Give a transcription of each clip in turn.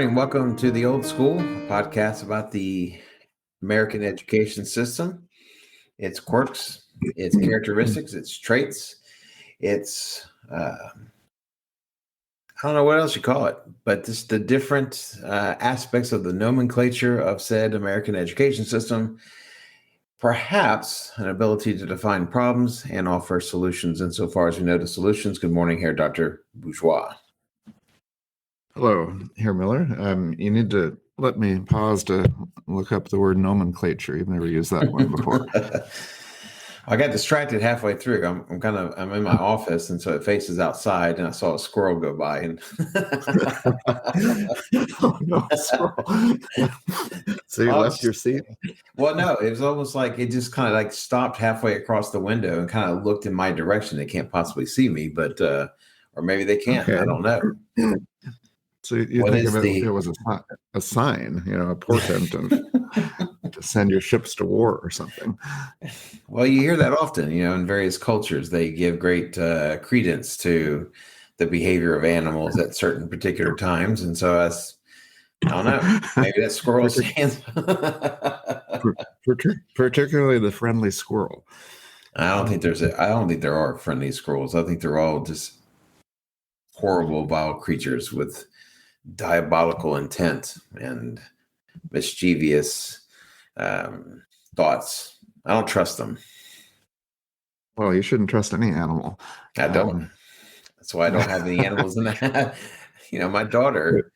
morning. Welcome to The Old School, a podcast about the American education system, its quirks, its characteristics, its traits, I don't know what else you call it, but just the different aspects of the nomenclature of said American education system, perhaps an ability to define problems and offer solutions insofar as we know the solutions. Good morning here, Dr. Bourgeois. Hello, Herr Miller. You need to let me pause to look up the word nomenclature. You've never used that one before. I got distracted halfway through. I'm in my office, and so it faces outside, and I saw a squirrel go by, and Oh no, squirrel. So you left your seat? Well, no, it was almost like it just kind of like stopped halfway across the window and kind of looked in my direction. They can't possibly see me, but or maybe they can. Okay. I don't know. So you What think is of it, it was a sign, a portent of to send your ships to war or something. Well, you hear that often, in various cultures. They give great credence to the behavior of animals at certain particular times. And so I don't know, maybe that squirrel stands. Particularly the friendly squirrel. I don't think there are friendly squirrels. I think they're all just horrible, vile creatures with diabolical intent and mischievous thoughts. I don't trust them. Well, you shouldn't trust any animal. I don't. That's why I don't have any animals in the house. My daughter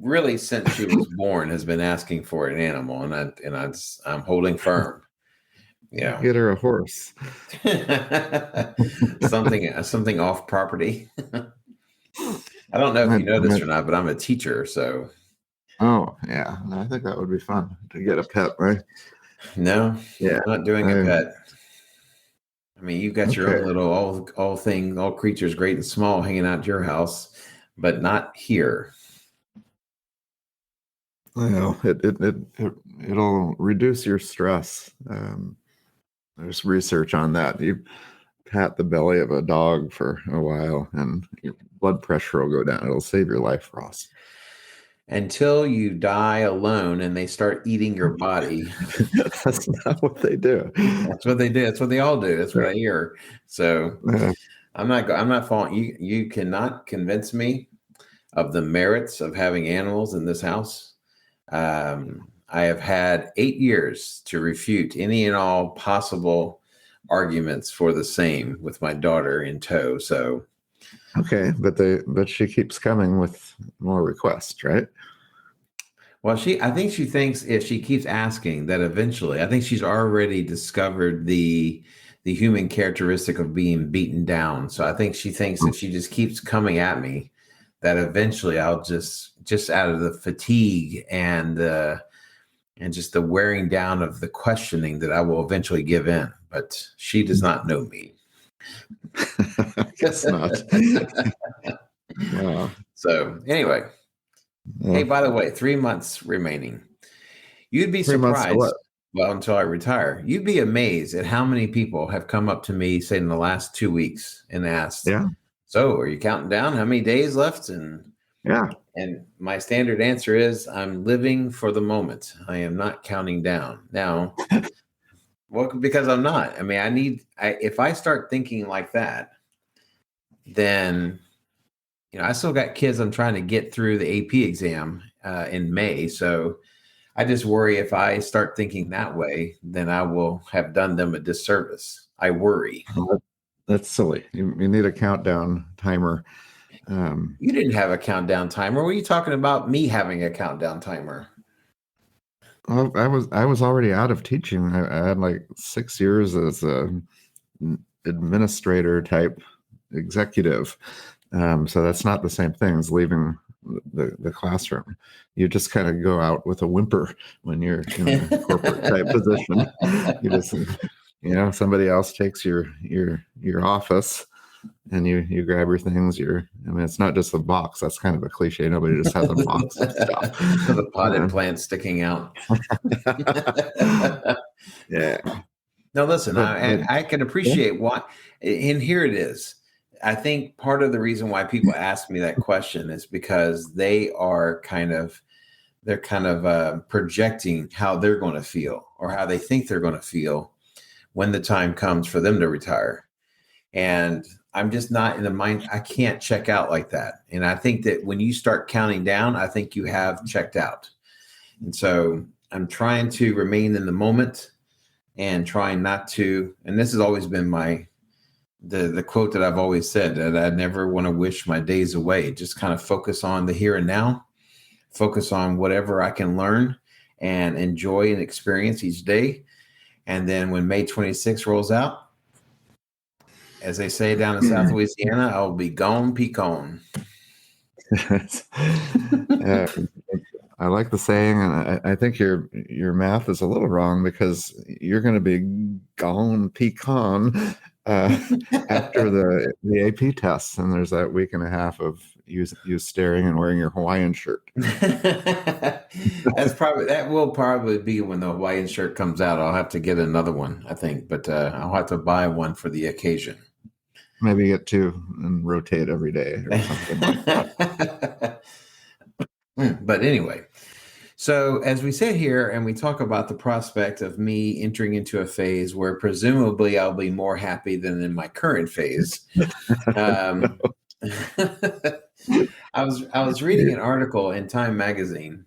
really, since she was born, has been asking for an animal, and I'm holding firm. Yeah, get her a horse. something off property. I don't know if you know this or not, but I'm a teacher, so. Oh yeah, I think that would be fun to get a pet, right? No, yeah, I'm not doing a pet. I mean, you've got your own little all creatures, great and small, hanging out at your house, but not here. Well, it'll reduce your stress. There's research on that. You pat the belly of a dog for a while, and your blood pressure will go down. It'll save your life, Ross. Until you die alone and they start eating your body. That's not what they do. That's what they do. That's what they all do. That's what I hear. So I'm not faulting you. You cannot convince me of the merits of having animals in this house. I have had 8 years to refute any and all possible arguments for the same with my daughter in tow. So okay, but she keeps coming with more requests, right? Well, I think she thinks if she keeps asking that eventually, I think she's already discovered the human characteristic of being beaten down. So I think she thinks if she just keeps coming at me, that eventually I'll just out of the fatigue and just the wearing down of the questioning, that I will eventually give in. But she does not know me. I guess not. Wow. So anyway, hey, by the way, 3 months remaining. You'd be surprised. Well, until I retire, you'd be amazed at how many people have come up to me, say, in the last 2 weeks and asked, so are you counting down? How many days left? And my standard answer is, I'm living for the moment. I am not counting down. Now, well, because I'm not. I mean, if I start thinking like that, then, I still got kids I'm trying to get through the AP exam in May. So I just worry if I start thinking that way, then I will have done them a disservice. I worry. That's silly. You need a countdown timer. You didn't have a countdown timer. What are you talking about me having a countdown timer? Well, I was already out of teaching. I had like 6 years as a administrator type executive. So that's not the same thing as leaving the classroom. You just kind of go out with a whimper when you're in a corporate type position. You just, somebody else takes your office, and you grab your things. It's not just a box. That's kind of a cliche. Nobody just has a box of stuff. The potted plant sticking out. Yeah. Now listen, I can appreciate why, and here it is. I think part of the reason why people ask me that question is because they're kind of projecting how they're going to feel or how they think they're going to feel when the time comes for them to retire. And I'm just not in the mind. I can't check out like that. And I think that when you start counting down, I think you have checked out. And so I'm trying to remain in the moment and trying not to. And this has always been the quote that I've always said, that I never want to wish my days away. Just kind of focus on the here and now, focus on whatever I can learn and enjoy and experience each day. And then when May 26th rolls out, as they say down in South Louisiana, I'll be gone, pecan. I like the saying, and I think your math is a little wrong, because you're going to be gone, pecan after the AP tests, and there's that week and a half of you staring and wearing your Hawaiian shirt. That will probably be when the Hawaiian shirt comes out. I'll have to get another one, I think, but I'll have to buy one for the occasion. Maybe get two and rotate every day or something like that. But anyway, so as we sit here and we talk about the prospect of me entering into a phase where presumably I'll be more happy than in my current phase. I was reading an article in Time Magazine.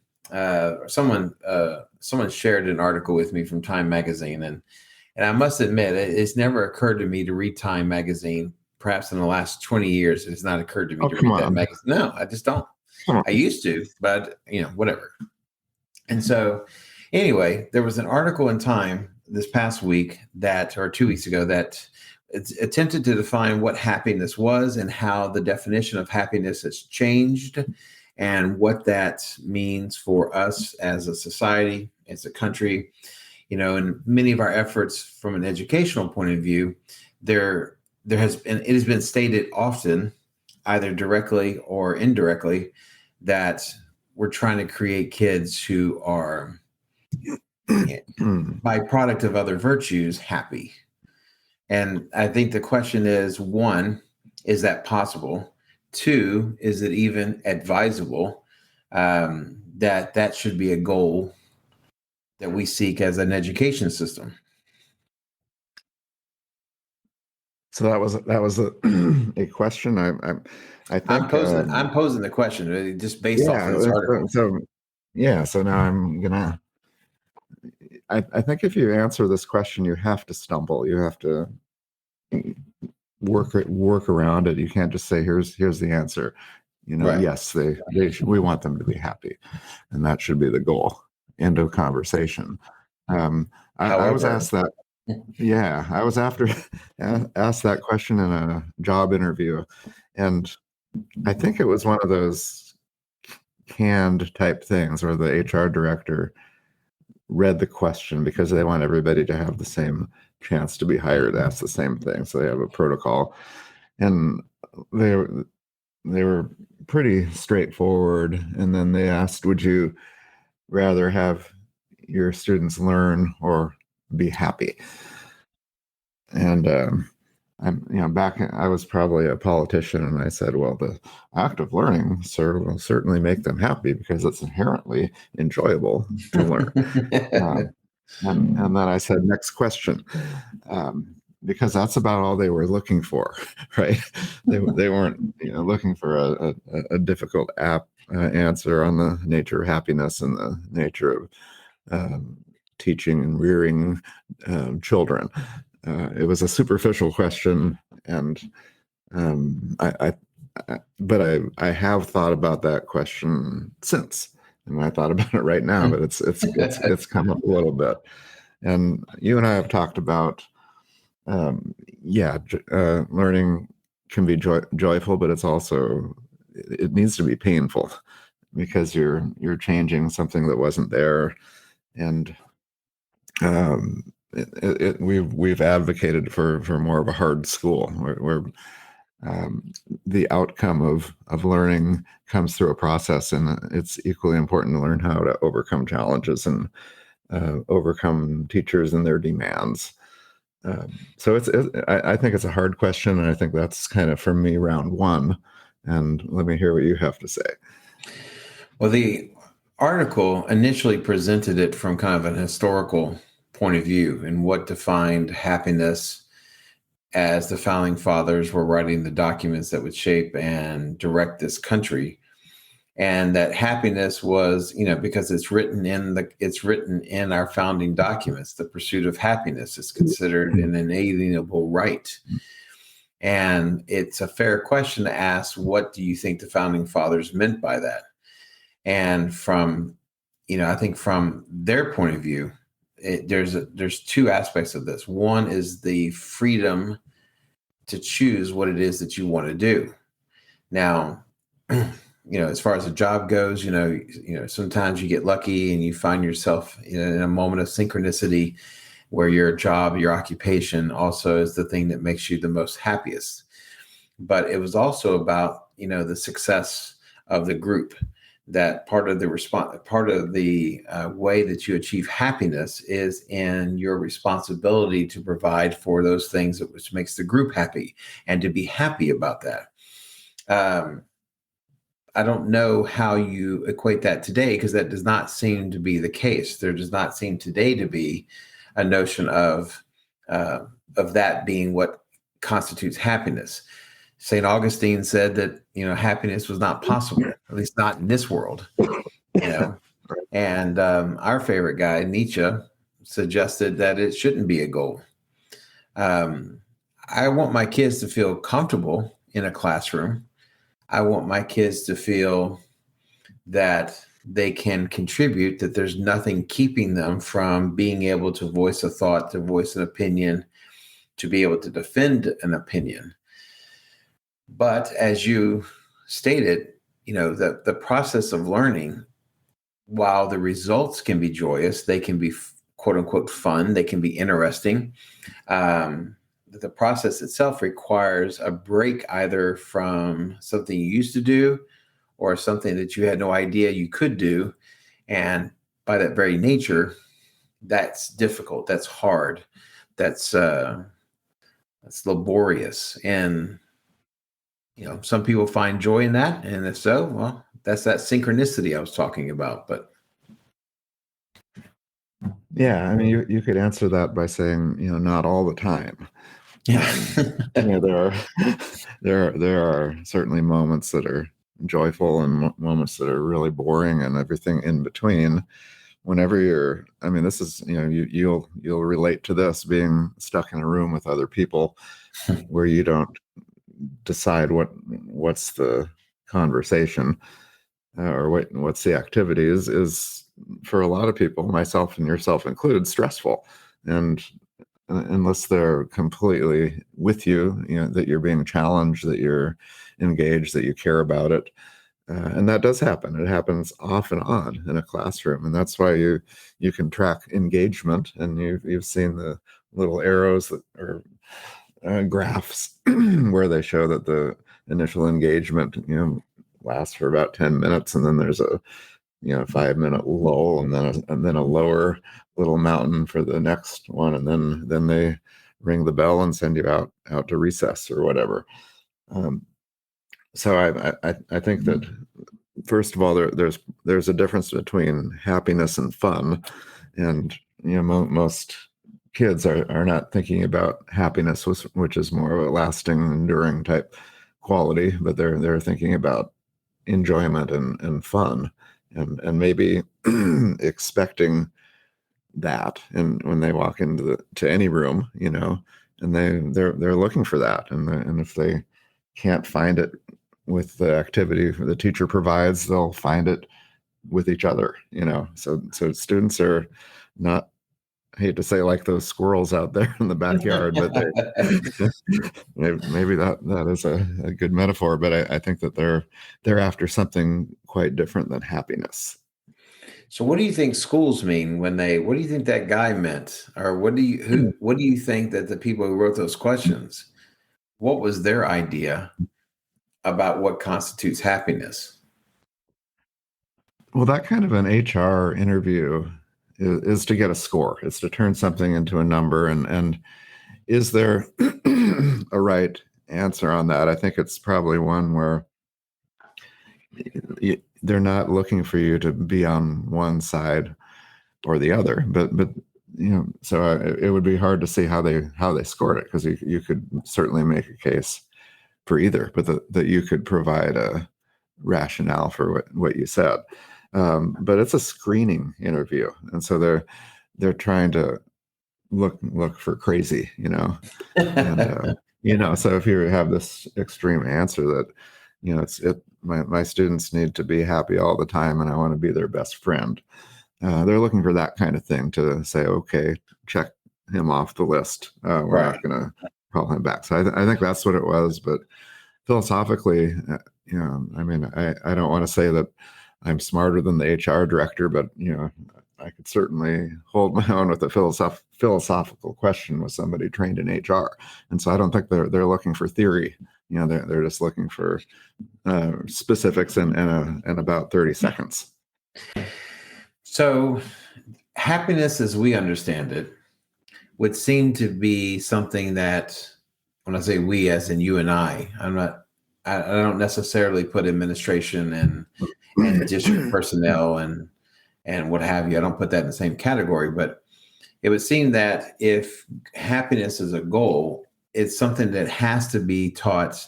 Someone shared an article with me from Time Magazine, and I must admit, it's never occurred to me to read Time Magazine. Perhaps in the last 20 years, it has not occurred to me to read that magazine. No, I just don't. I used to, but whatever. And so anyway, there was an article in Time this past week or 2 weeks ago that attempted to define what happiness was and how the definition of happiness has changed and what that means for us as a society, as a country. And many of our efforts from an educational point of view, it has been stated often, either directly or indirectly, that we're trying to create kids who are, by product of other virtues, happy. And I think the question is, one, is that possible? Two, is it even advisable that should be a goal that we seek as an education system? So that was a question. I think I'm posing the question just based off of this article. So now I'm gonna. I think if you answer this question, you have to stumble. You have to work around it. You can't just say here's the answer. Right. Yes, we want them to be happy, and that should be the goal. End of conversation. I was asked that. Yeah, I was asked that question in a job interview, and I think it was one of those canned type things where the HR director read the question because they want everybody to have the same chance to be hired, ask the same thing. So they have a protocol, and they were pretty straightforward. And then they asked, would you rather have your students learn or be happy? And I was probably a politician, and I said, well, the act of learning, sir, will certainly make them happy because it's inherently enjoyable to learn. And then I said, next question, because that's about all they were looking for, right? They weren't looking for a difficult answer on the nature of happiness and the nature of teaching and rearing children. It was a superficial question, and I have thought about that question since, and I thought about it right now, but it's come up a little bit. And you and I have talked about, learning can be joyful, but it needs to be painful because you're changing something that wasn't there, and we've advocated for more of a hard school where the outcome of learning comes through a process, and it's equally important to learn how to overcome challenges and overcome teachers and their demands. So I think it's a hard question, and I think that's kind of, for me, round one. And let me hear what you have to say. Well, the article initially presented it from kind of an historical point of view and what defined happiness as the founding fathers were writing the documents that would shape and direct this country. And that happiness was, because it's written in our founding documents. The pursuit of happiness is considered an inalienable right. And it's a fair question to ask, what do you think the founding fathers meant by that? And I think from their point of view, there's two aspects of this. One is the freedom to choose what it is that you want to do. Now, as far as a job goes, sometimes you get lucky and you find yourself in a moment of synchronicity where your job, your occupation also is the thing that makes you the most happiest. But it was also about, the success of the group. That part of the way that you achieve happiness is in your responsibility to provide for those things which makes the group happy, and to be happy about that. I don't know how you equate that today, because that does not seem to be the case. There does not seem today to be a notion of that being what constitutes happiness. St. Augustine said that, happiness was not possible, at least not in this world, and our favorite guy, Nietzsche, suggested that it shouldn't be a goal. I want my kids to feel comfortable in a classroom. I want my kids to feel that they can contribute, that there's nothing keeping them from being able to voice a thought, to voice an opinion, to be able to defend an opinion. But as you stated, the process of learning, while the results can be joyous, they can be quote unquote fun, they can be interesting. The process itself requires a break, either from something you used to do or something that you had no idea you could do. And by that very nature, that's difficult, that's hard, that's laborious. And some people find joy in that. And if so, well, that's that synchronicity I was talking about. But yeah, I mean, you could answer that by saying, not all the time. Yeah. There are certainly moments that are joyful and moments that are really boring, and everything in between. Whenever this is, you'll relate to this, being stuck in a room with other people where you don't decide what's the conversation or what's the activity is for a lot of people, myself and yourself included, stressful. And unless they're completely with you, that you're being challenged, that you're engaged, that you care about it. And that does happen. It happens off and on in a classroom. And that's why you can track engagement, and you've seen the little arrows that are graphs where they show that the initial engagement, lasts for about 10 minutes. And then there's a 5-minute lull, and then a lower little mountain for the next one, and then they ring the bell and send you out to recess or whatever. So I think that, first of all, there's a difference between happiness and fun, and most kids are not thinking about happiness, which is more of a lasting, enduring type quality, but they're thinking about enjoyment and fun. And maybe expecting that, and when they walk into any room, and they're looking for that, and if they can't find it with the activity the teacher provides, they'll find it with each other. So students are not, I hate to say, like those squirrels out there in the backyard, but maybe that is a good metaphor. But I think that they're after something quite different than happiness. So what do you think schools mean what do you think that guy meant? Or what do you think that the people who wrote those questions, what was their idea about what constitutes happiness? Well, that kind of an HR interview is to get a score. It's to turn something into a number, and is there a right answer on that? I think it's probably one where they're not looking for you to be on one side or the other, but so it would be hard to see how they scored it, because you could certainly make a case for either, but that you could provide a rationale for what you said. But it's a screening interview, and so they're trying to look for crazy, and so if you have this extreme answer that my students need to be happy all the time and I want to be their best friend, they're looking for that kind of thing to say, okay, check him off the list, we're not going to call him back. So I think that's what it was. But philosophically, I mean, I don't want to say that I'm smarter than the HR director, but I could certainly hold my own with a philosophical question with somebody trained in HR. And so I don't think they're looking for theory. They're just looking for specifics in about 30 seconds. So happiness, as we understand it, would seem to be something that, when I say we, as in you and I don't necessarily put administration and district personnel and what have you. I don't put that in the same category, but it would seem that if happiness is a goal, it's something that has to be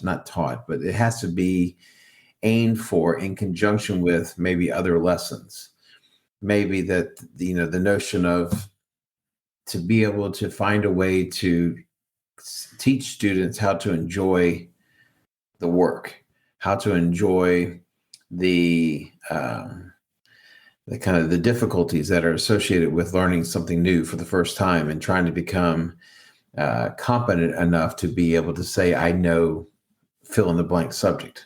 not taught, but it has to be aimed for in conjunction with maybe other lessons. Maybe that, the notion of to be able to find a way to teach students how to enjoy the work, how to enjoy the kind of the difficulties that are associated with learning something new for the first time and trying to become competent enough to be able to say, I know fill in the blank subject.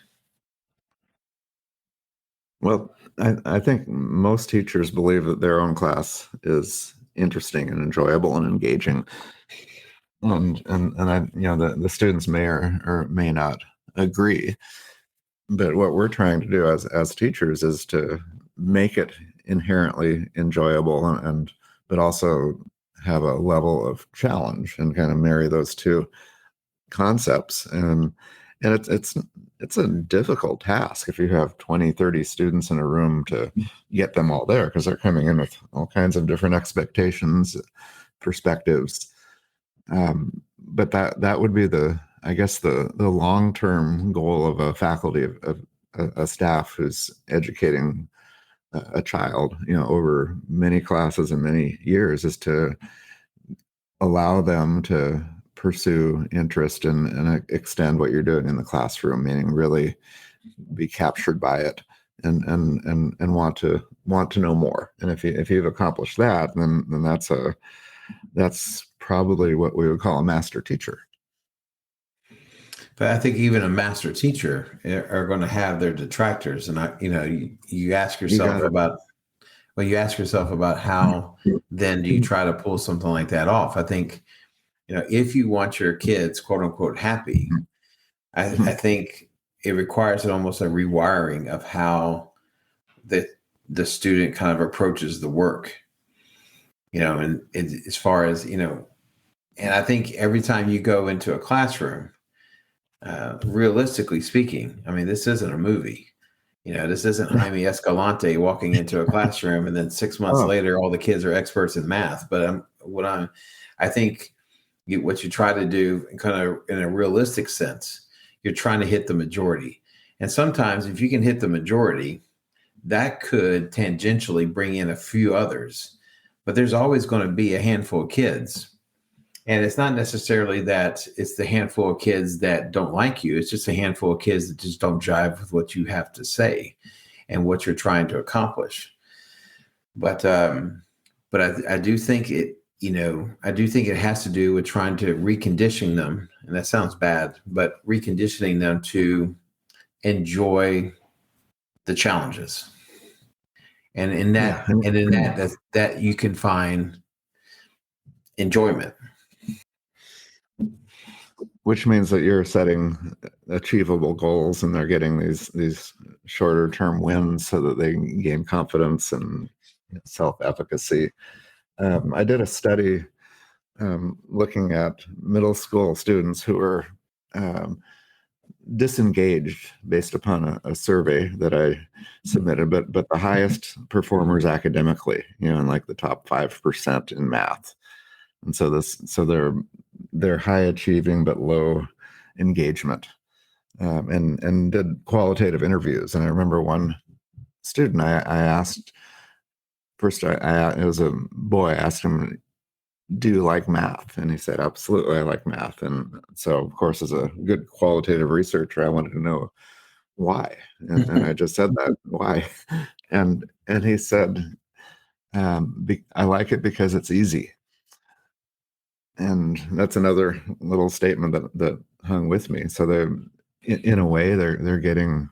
Well, I think most teachers believe that their own class is interesting and enjoyable and engaging. And the students may or may not agree. But what we're trying to do as teachers is to make it inherently enjoyable but also have a level of challenge and kind of marry those two concepts. And it's a difficult task if you have 20, 30 students in a room to get them all there, because they're coming in with all kinds of different expectations, perspectives. But that would be the long-term goal of a faculty, of a staff who's educating a child, over many classes and many years, is to allow them to pursue interest and extend what you're doing in the classroom, meaning really be captured by it and want to know more. And if you've accomplished that, then that's probably what we would call a master teacher. But I think even a master teacher are going to have their detractors, and you ask yourself about how then do you try to pull something like that off. I think if you want your kids quote unquote happy, I think it requires almost a rewiring of how the student kind of approaches the work. And as far as and I think every time you go into a classroom, realistically speaking, I mean, this isn't a movie. This isn't Jaime Escalante walking into a classroom and then 6 months later, all the kids are experts in math. But I think what you try to do, kind of in a realistic sense, you're trying to hit the majority. And sometimes if you can hit the majority, that could tangentially bring in a few others. But there's always going to be a handful of kids. And it's not necessarily that it's the handful of kids that don't like you. It's just a handful of kids that just don't jive with what you have to say and what you're trying to accomplish. But I do think it, I do think it has to do with trying to recondition them. And that sounds bad, but reconditioning them to enjoy the challenges. And in that, that you can find enjoyment. Which means that you're setting achievable goals and they're getting these shorter term wins so that they can gain confidence and self-efficacy. I did a study looking at middle school students who were disengaged based upon a survey that I submitted, but the highest performers academically, in like the top 5% in math. And so they're high achieving but low engagement, and did qualitative interviews. And I remember one student, I asked first, it was a boy. I asked him, "Do you like math?" And he said, "Absolutely, I like math." And so, of course, as a good qualitative researcher, I wanted to know why. And I just said that, why? And he said, I like it because it's easy. And that's another little statement that hung with me. So in a way, they're getting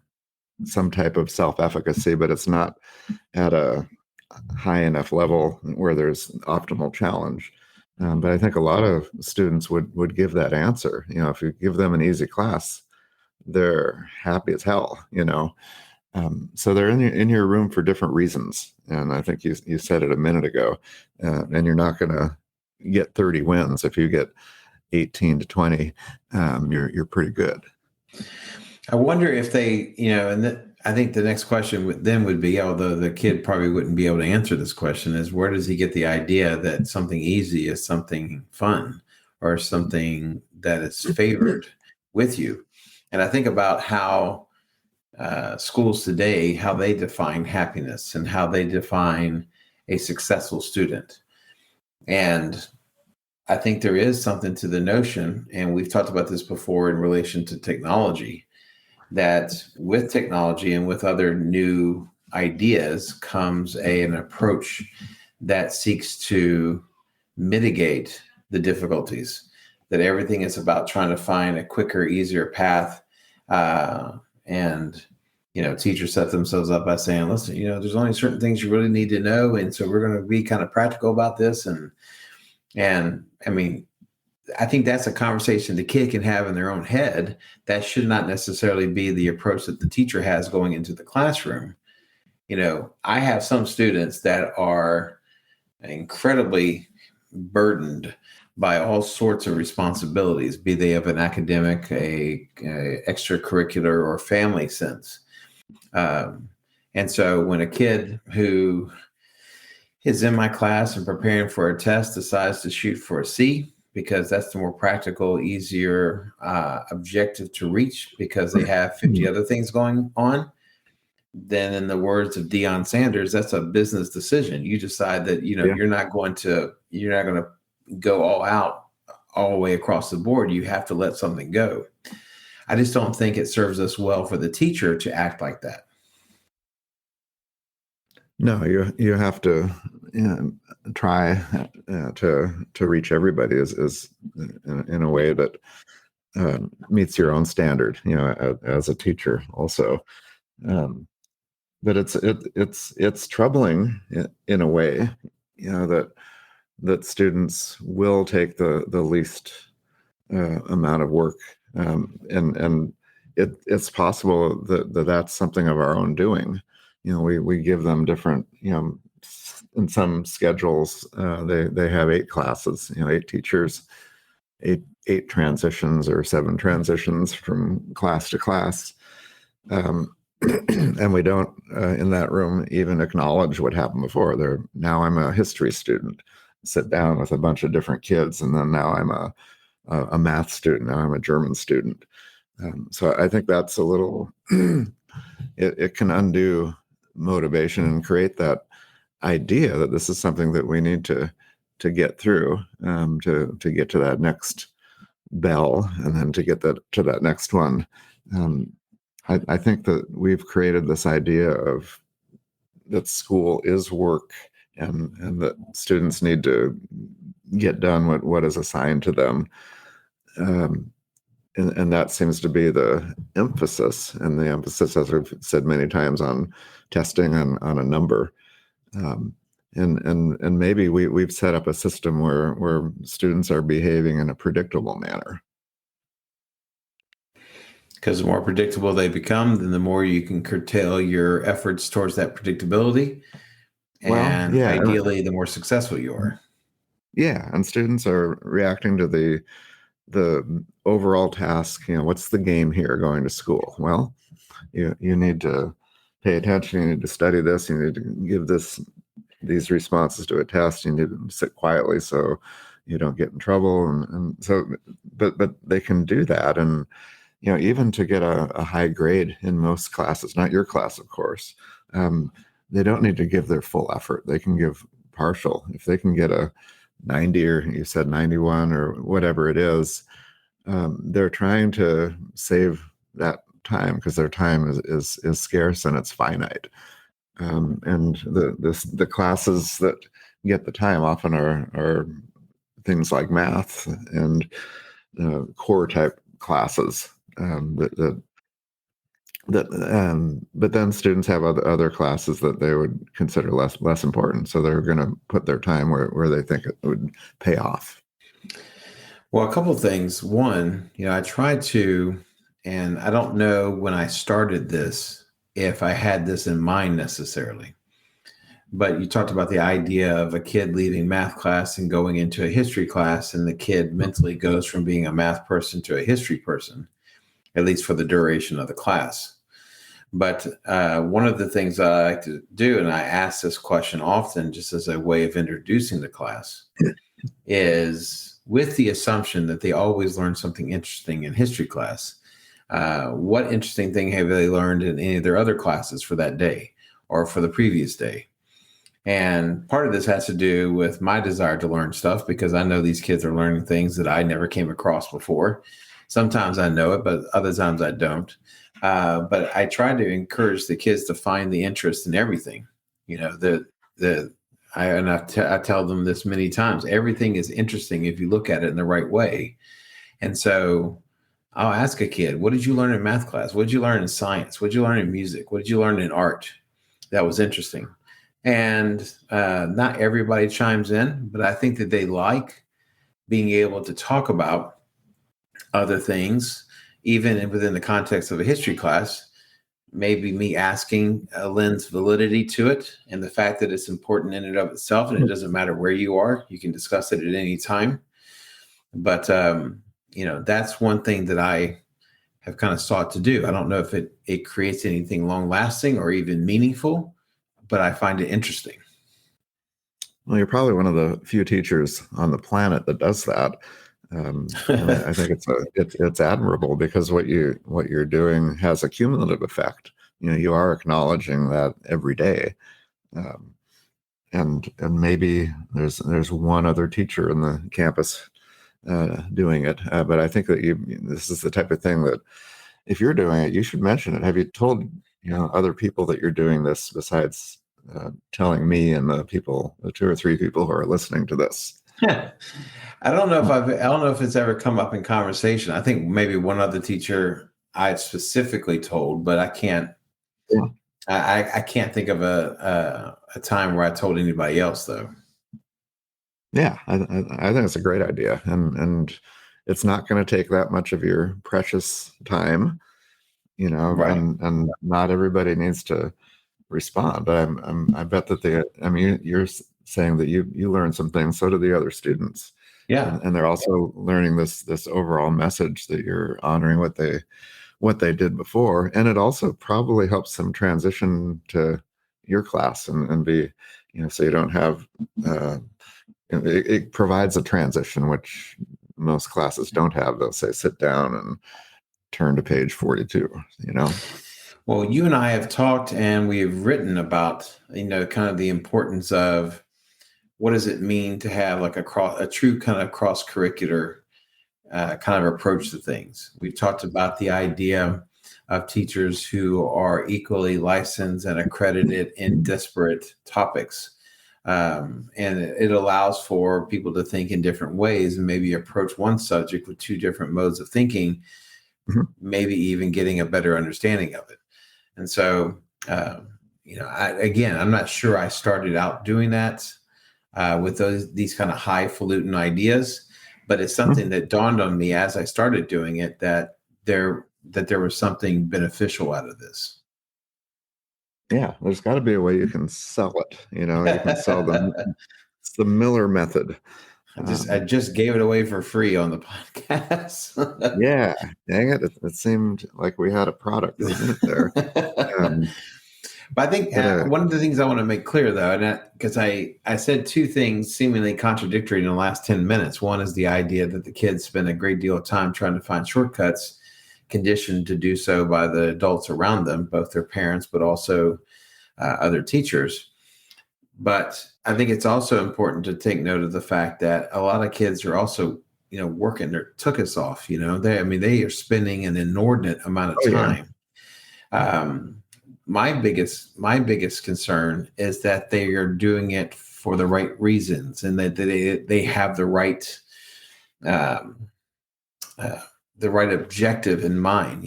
some type of self-efficacy, but it's not at a high enough level where there's optimal challenge. But I think a lot of students would give that answer. If you give them an easy class, they're happy as hell. So they're in your room for different reasons. And I think you said it a minute ago. And you're not going to get 30 wins. If you get 18 to 20, you're pretty good. I wonder if they, I think the next question would be, although the kid probably wouldn't be able to answer this question, is where does he get the idea that something easy is something fun or something that is favored with you? And I think about how schools today, how they define happiness and how they define a successful student. And I think there is something to the notion, and we've talked about this before in relation to technology, that with technology and with other new ideas comes an approach that seeks to mitigate the difficulties, that everything is about trying to find a quicker, easier path. And teachers set themselves up by saying, listen, there's only certain things you really need to know. And so we're going to be kind of practical about this. And I mean, I think that's a conversation the kid can have in their own head. That should not necessarily be the approach that the teacher has going into the classroom. I have some students that are incredibly burdened by all sorts of responsibilities, be they of an academic, a extracurricular, or family sense. And so when a kid who is in my class and preparing for a test decides to shoot for a C, because that's the more practical, easier objective to reach because they have 50 other things going on, then in the words of Deion Sanders, that's a business decision. You decide that, you're not going to go all out all the way across the board. You have to let something go. I just don't think it serves us well for the teacher to act like that. No, you have to try to reach everybody is in a way that meets your own standard, as a teacher also. But it's troubling in a way, that students will take the least amount of work, and it's possible that that's something of our own doing. We give them different, in some schedules, they have 8 classes, 8 teachers, eight transitions or 7 transitions from class to class. And we don't, in that room, even acknowledge what happened before. Now I'm a history student, sit down with a bunch of different kids, and then now I'm a math student. Now I'm a German student. So I think that's a little, it can undo motivation and create that idea that this is something that we need to get through, to get to that next bell, and then to get to that next one. I think that we've created this idea of that school is work, and that students need to get done what is assigned to them. And that seems to be the emphasis, and the emphasis, as we've said many times, on testing on a number. And maybe we've set up a system where students are behaving in a predictable manner. Because the more predictable they become, then the more you can curtail your efforts towards that predictability. And ideally, the more successful you are. Yeah, and students are reacting to the overall task. What's the game here going to school? Well, you need to pay attention. You need to study this. You need to give these responses to a test. You need to sit quietly so you don't get in trouble. And so, but they can do that. And even to get a high grade in most classes, not your class, of course, they don't need to give their full effort. They can give partial. If they can get a 90, or you said 91, or whatever it is, they're trying to save that time, because their time is scarce and it's finite. And the classes that get the time often are things like math and core type classes. But then students have other classes that they would consider less important, so they're going to put their time where they think it would pay off. Well, a couple of things. One, I tried to, and I don't know when I started this if I had this in mind necessarily, but you talked about the idea of a kid leaving math class and going into a history class, and the kid mentally goes from being a math person to a history person, at least for the duration of the class. But one of the things that I like to do, and I ask this question often just as a way of introducing the class, is with the assumption that they always learn something interesting in history class. What interesting thing have they learned in any of their other classes for that day or for the previous day? And part of this has to do with my desire to learn stuff, because I know these kids are learning things that I never came across before. Sometimes I know it, but other times I don't. But I try to encourage the kids to find the interest in everything. I tell them this many times: everything is interesting if you look at it in the right way. And so I'll ask a kid, what did you learn in math class? What did you learn in science? What did you learn in music? What did you learn in art that was interesting? And not everybody chimes in, but I think that they like being able to talk about other things, even within the context of a history class. Maybe me asking lends validity to it, and the fact that it's important in and of itself, and it doesn't matter where you are, you can discuss it at any time. But that's one thing that I have kind of sought to do. I don't know if it creates anything long lasting or even meaningful, but I find it interesting. Well, you're probably one of the few teachers on the planet that does that. And I think it's admirable, because what you're doing has a cumulative effect. You are acknowledging that every day, and maybe there's one other teacher in the campus doing it, but I think that this is the type of thing that if you're doing it, you should mention it. Have you told other people that you're doing this, besides telling me and the 2 or 3 people who are listening to this? I don't know if it's ever come up in conversation. I think maybe one other teacher I specifically told, but I can't. Yeah. I can't think of a time where I told anybody else, though. Yeah, I think it's a great idea, and it's not going to take that much of your precious time, Right. and not everybody needs to respond. But I bet that you're saying that you learned some things, so do the other students. Yeah. And they're also learning this overall message that you're honoring what they did before. And it also probably helps them transition to your class and be, so you don't have, it provides a transition, which most classes don't have. They'll say, sit down and turn to page 42, Well, you and I have talked, and we've written about, kind of the importance of what does it mean to have like a true kind of cross-curricular kind of approach to things. We've talked about the idea of teachers who are equally licensed and accredited in disparate topics. And it allows for people to think in different ways and maybe approach one subject with 2 different modes of thinking, maybe even getting a better understanding of it. And so, I'm not sure I started out doing that with these kind of highfalutin ideas, but it's something that dawned on me as I started doing it, that there was something beneficial out of this. Yeah, there's got to be a way you can sell it. You can sell it's the Miller method. I just gave it away for free on the podcast. Yeah, dang it. It seemed like we had a product for a minute there. But I think one of the things I want to make clear, though, and because I said two things seemingly contradictory in the last 10 minutes. One is the idea that the kids spend a great deal of time trying to find shortcuts, conditioned to do so by the adults around them, both their parents, but also other teachers. But I think it's also important to take note of the fact that a lot of kids are also, working their took us off. They are spending an inordinate amount of time. Yeah. My biggest concern is that they are doing it for the right reasons, and that they have the right objective in mind.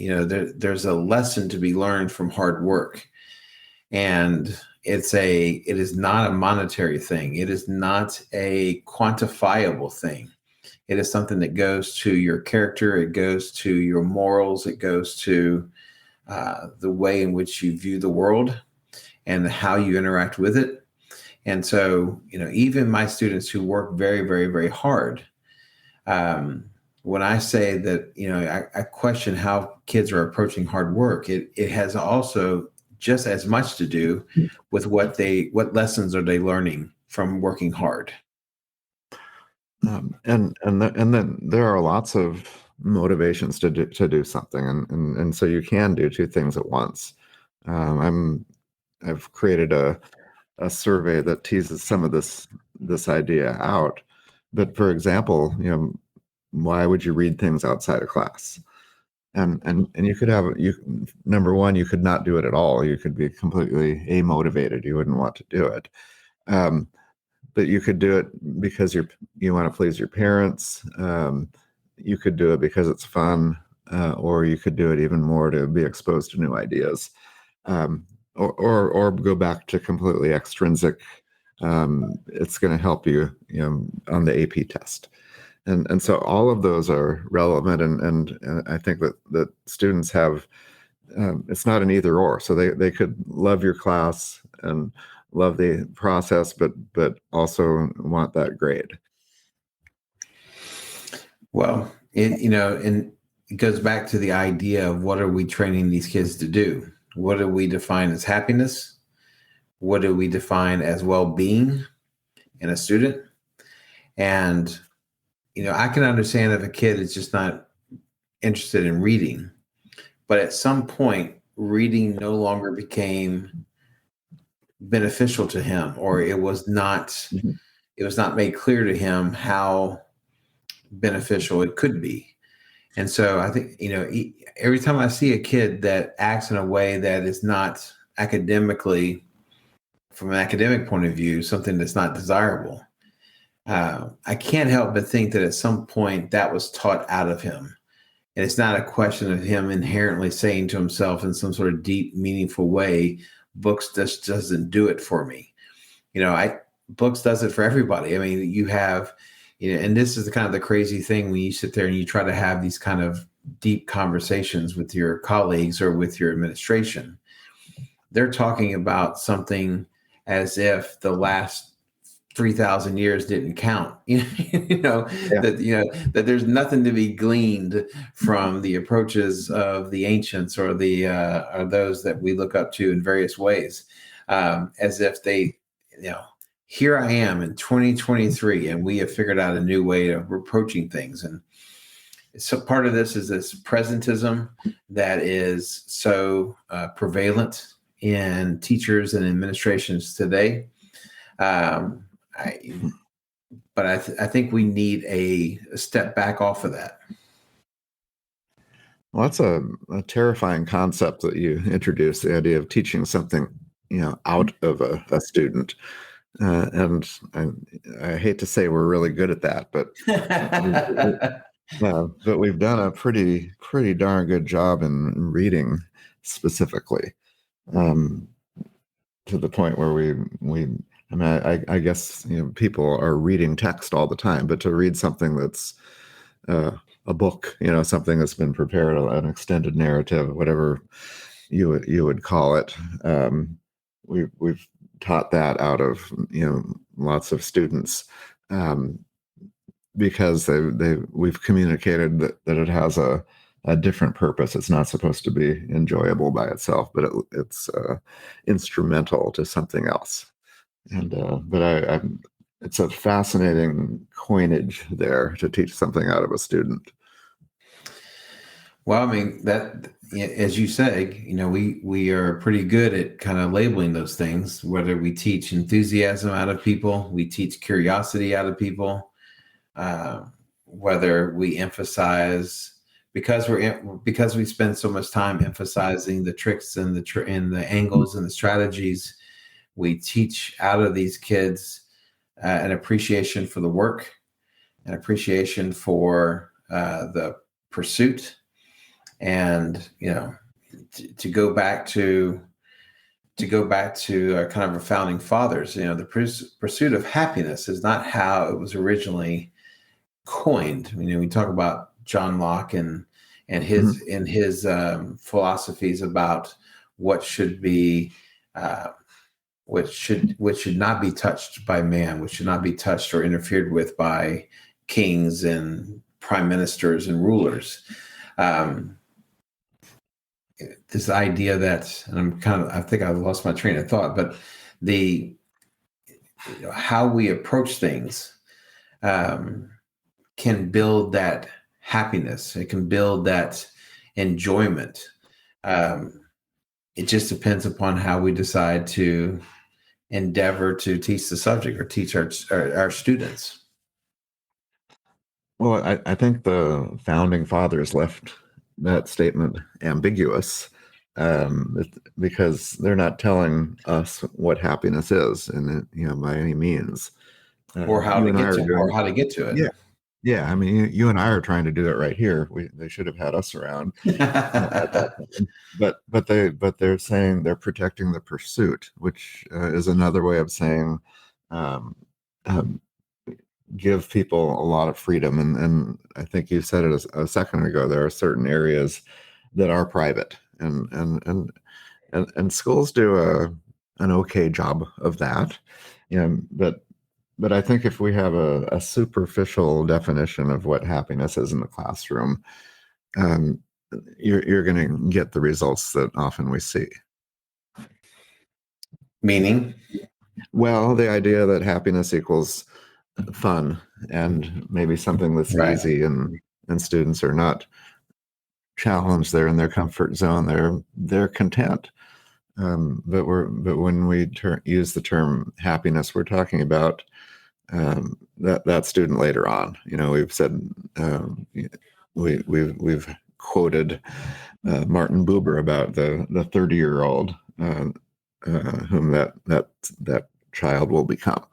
There's a lesson to be learned from hard work, and it is not a monetary thing. It is not a quantifiable thing. It is something that goes to your character. It goes to your morals. It goes to the way in which you view the world and how you interact with it. And so, even my students who work very, very, very hard, when I say that, I question how kids are approaching hard work, it has also just as much to do with what lessons are they learning from working hard. And then there are lots of motivations to do something, and so you can do two things at once. I've created a survey that teases some of this idea out. But for example, why would you read things outside of class? And you could number one, you could not do it at all. You could be completely amotivated. You wouldn't want to do it. But you could do it because you want to please your parents. You could do it because it's fun, or you could do it even more to be exposed to new ideas, or go back to completely extrinsic. It's going to help you, on the AP test, and so all of those are relevant, and I think that students have. It's not an either or, so they could love your class and love the process, but also want that grade. Well, and it goes back to the idea of what are we training these kids to do? What do we define as happiness? What do we define as well-being in a student? And, I can understand if a kid is just not interested in reading, but at some point, reading no longer became beneficial to him, or it was not made clear to him how beneficial it could be. And so I think, every time I see a kid that acts in a way that is not academically, from an academic point of view, something that's not desirable, I can't help but think that at some point that was taught out of him. And it's not a question of him inherently saying to himself in some sort of deep, meaningful way, books just doesn't do it for me. Books does it for everybody. I mean, you have, and this is the kind of the crazy thing when you sit there and you try to have these kind of deep conversations with your colleagues or with your administration. They're talking about something as if the last 3,000 years didn't count, that there's nothing to be gleaned from the approaches of the ancients or those that we look up to in various ways, as if they, here I am in 2023, and we have figured out a new way of approaching things. And so part of this is this presentism that is so prevalent in teachers and administrations today. But I think we need a step back off of that. Well, that's a terrifying concept that you introduced, the idea of teaching something, out of a student. And I hate to say we're really good at that, but but we've done a pretty darn good job in reading specifically, to the point where I guess people are reading text all the time, but to read something that's a book, something that's been prepared, an extended narrative, whatever you would call it, we've taught that out of lots of students, because we've communicated that it has a different purpose. It's not supposed to be enjoyable by itself, but it's instrumental to something else. And but it's a fascinating coinage there to teach something out of a student. Well, I mean, that, as you say, we are pretty good at kind of labeling those things, whether we teach enthusiasm out of people, we teach curiosity out of people, whether we emphasize, because we spend so much time emphasizing the tricks and the angles and the strategies, we teach out of these kids an appreciation for the work, an appreciation for the pursuit. And to go back to kind of our founding fathers, the pursuit of happiness is not how it was originally coined. We talk about John Locke and his philosophies about what should be, what should not be touched by man, which should not be touched or interfered with by kings and prime ministers and rulers. This idea that, and I think I lost my train of thought, but how we approach things can build that happiness. It can build that enjoyment. It just depends upon how we decide to endeavor to teach the subject or teach our students. Well, I think the founding fathers left that statement ambiguous because they're not telling us what happiness is, and by any means, or how to get to it. Yeah. I mean, you and I are trying to do that right here. They should have had us around at that time. But they're saying they're protecting the pursuit, which is another way of saying give people a lot of freedom. And I think you said it a second ago. There are certain areas that are private, and schools do an okay job of that. But I think if we have a superficial definition of what happiness is in the classroom, you're going to get the results that often we see. Meaning? Well, the idea that happiness equals fun and maybe something that's easy, and students are not challenged. They're in their comfort zone. They're content. But when we use the term happiness, we're talking about that student later on. We've said we've quoted Martin Buber about the 30-year-old whom that child will become.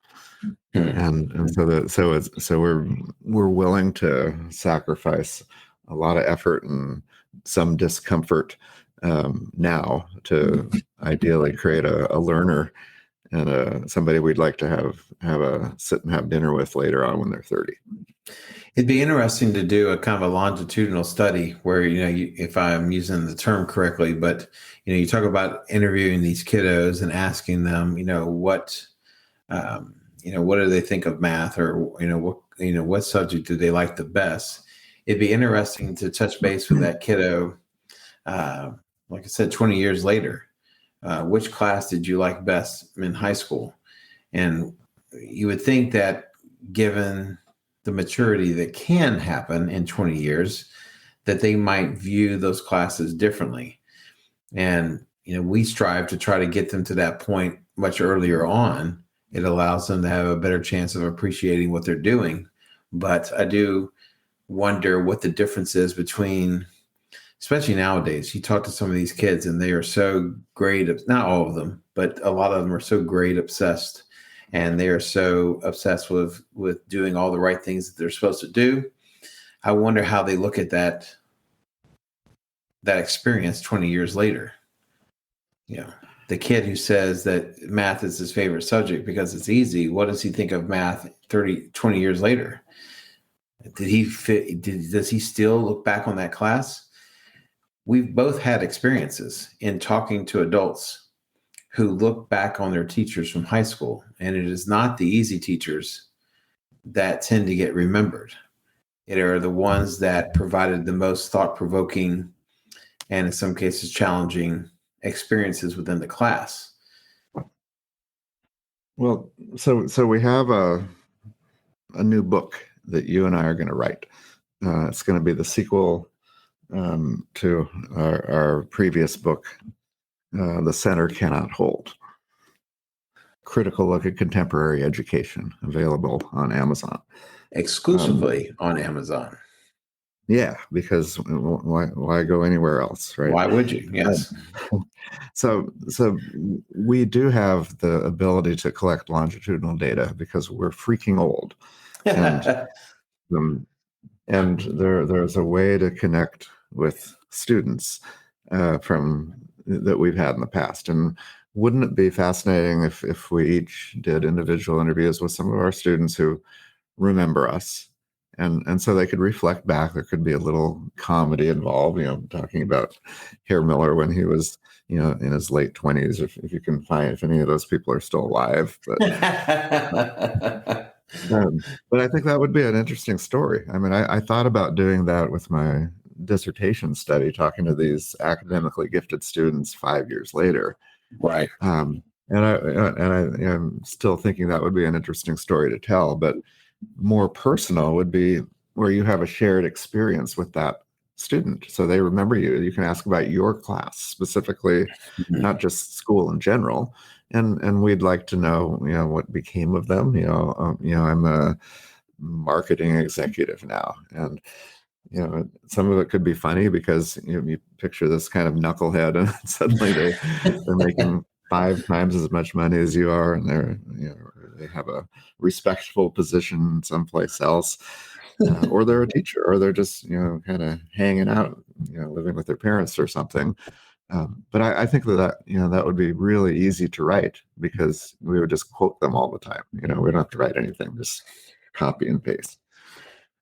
And so we're willing to sacrifice a lot of effort and some discomfort now to ideally create a learner and somebody we'd like to have sit and have dinner with later on when they're 30. It'd be interesting to do a kind of a longitudinal study where, if I'm using the term correctly, but, you talk about interviewing these kiddos and asking them, what do they think of math, or, what subject do they like the best? It'd be interesting to touch base with that kiddo. Like I said, 20 years later, which class did you like best in high school? And you would think that, given the maturity that can happen in 20 years, that they might view those classes differently. And, we strive to try to get them to that point much earlier on. It allows them to have a better chance of appreciating what they're doing. But I do wonder what the difference is between, especially nowadays, you talk to some of these kids and they are so grade, not all of them, but a lot of them are so grade obsessed, and they are so obsessed with doing all the right things that they're supposed to do. I wonder how they look at that experience 20 years later. The kid who says that math is his favorite subject because it's easy, what does he think of math 20 years later? Does he still look back on that class? We've both had experiences in talking to adults who look back on their teachers from high school, and it is not the easy teachers that tend to get remembered. It are the ones that provided the most thought-provoking and in some cases challenging experiences within the class. Well, so we have a new book that you and I are going to write. It's going to be the sequel to our previous book, The Center Cannot Hold. Critical Look at Contemporary Education, available on Amazon. Exclusively on Amazon. Yeah, because why go anywhere else, right? Why would you? Yes. So we do have the ability to collect longitudinal data because we're freaking old, and there's a way to connect with students from that we've had in the past. And wouldn't it be fascinating if we each did individual interviews with some of our students who remember us, and so they could reflect back. There could be a little comedy involved, talking about Herr Miller when he was, in his late 20s, if you can find, if any of those people are still alive. But but I think that would be an interesting story. I mean, I thought about doing that with my dissertation study, talking to these academically gifted students 5 years later. Right. And I am still thinking that would be an interesting story to tell, but more personal would be where you have a shared experience with that student. So they remember you. You can ask about your class specifically, not just school in general. And we'd like to know, what became of them. I'm a marketing executive now, and some of it could be funny because you picture this kind of knucklehead, and suddenly they're making 5 times as much money as you are, and they have a respectful position someplace else, or they're a teacher, or they're just kind of hanging out, living with their parents or something. But I think that would be really easy to write because we would just quote them all the time. We don't have to write anything, just copy and paste.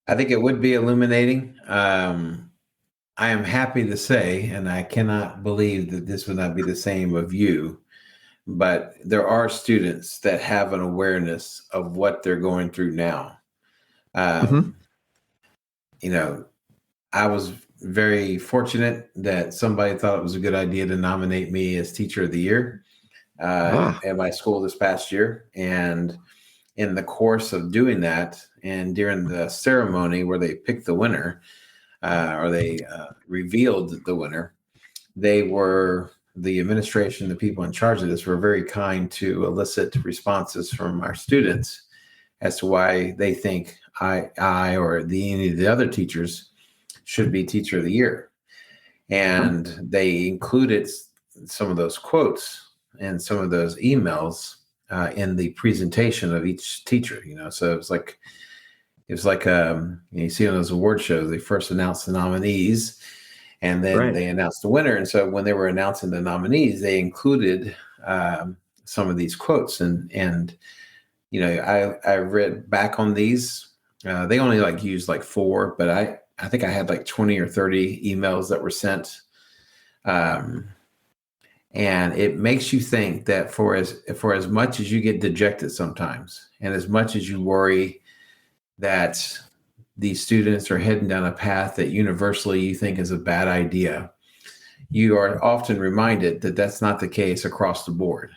I think it would be illuminating. I am happy to say, and I cannot believe that this would not be the same of you, but there are students that have an awareness of what they're going through now. I was very fortunate that somebody thought it was a good idea to nominate me as Teacher of the Year at my school this past year. And in the course of doing that, and during the ceremony where they picked the winner, or they revealed the winner, the administration, the people in charge of this were very kind to elicit responses from our students as to why they think I or any of the other teachers should be Teacher of the Year. And they included some of those quotes and some of those emails in the presentation of each teacher, so it was like you see on those award shows, they first announce the nominees and then they announced the winner. And so when they were announcing the nominees, they included some of these quotes. And I read back on these. They only used 4, but I think I had 20 or 30 emails that were sent. And it makes you think that for as much as you get dejected sometimes, and as much as you worry that these students are heading down a path that universally you think is a bad idea, you are often reminded that that's not the case across the board.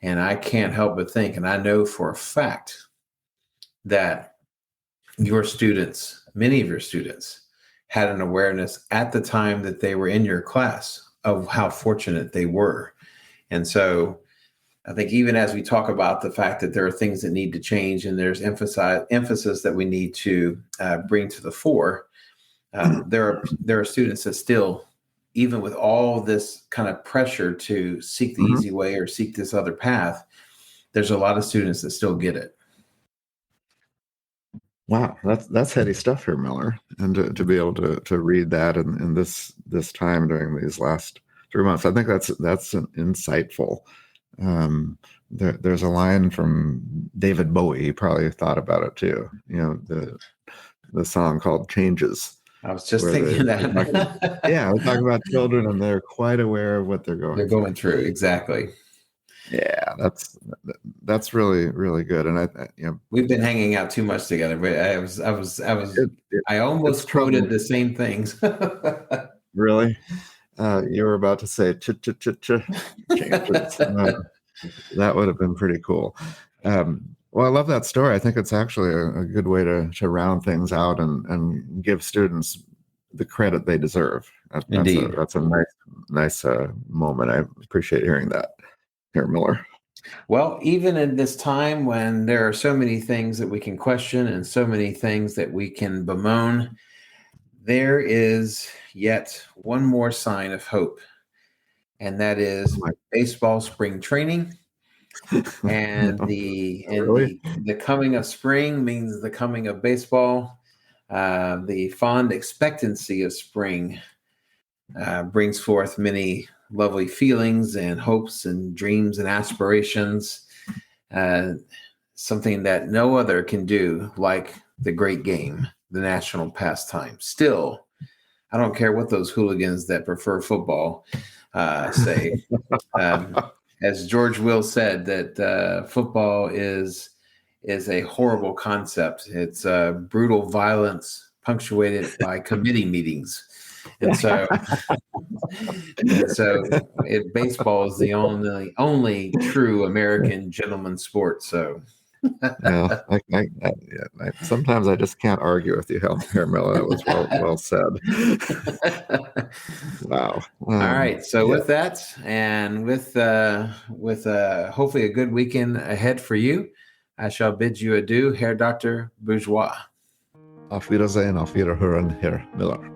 And I can't help but think, and I know for a fact that your students, many of your students, had an awareness at the time that they were in your class of how fortunate they were. And so I think even as we talk about the fact that there are things that need to change and there's emphasis that we need to bring to the fore, there are students that still, even with all this kind of pressure to seek the easy way or seek this other path, there's a lot of students that still get it. Wow, that's heady stuff here, Miller, and to be able to read that in this time during these last 3 months, I think that's an insightful. There's a line from David Bowie. He probably thought about it too. The song called "Changes." I was just thinking that. We're talking about children, and they're quite aware of what they're going through. Exactly. Yeah, that's really, really good. And we've been hanging out too much together, but I almost quoted the same things. Really? You were about to say changes. That would have been pretty cool. Well, I love that story. I think it's actually a good way to round things out and give students the credit they deserve. Indeed. That's a nice moment. I appreciate hearing that, here, Miller. Well, even in this time when there are so many things that we can question and so many things that we can bemoan, there is yet one more sign of hope, and that is baseball spring training. And the coming of spring means the coming of baseball. The fond expectancy of spring brings forth many lovely feelings and hopes and dreams and aspirations. Something that no other can do, like the great game, the national pastime. Still, I don't care what those hooligans that prefer football say. As George Will said, that football is a horrible concept. It's brutal violence punctuated by committee meetings. And so baseball is the only true American gentleman's sport. So yeah, sometimes I just can't argue with you, here, Miller. That was well said. Wow. All right. So with that, and with hopefully a good weekend ahead for you, I shall bid you adieu, Herr Dr. Bourgeois. Auf Wiedersehen, auf Wiederhören, Herr Miller.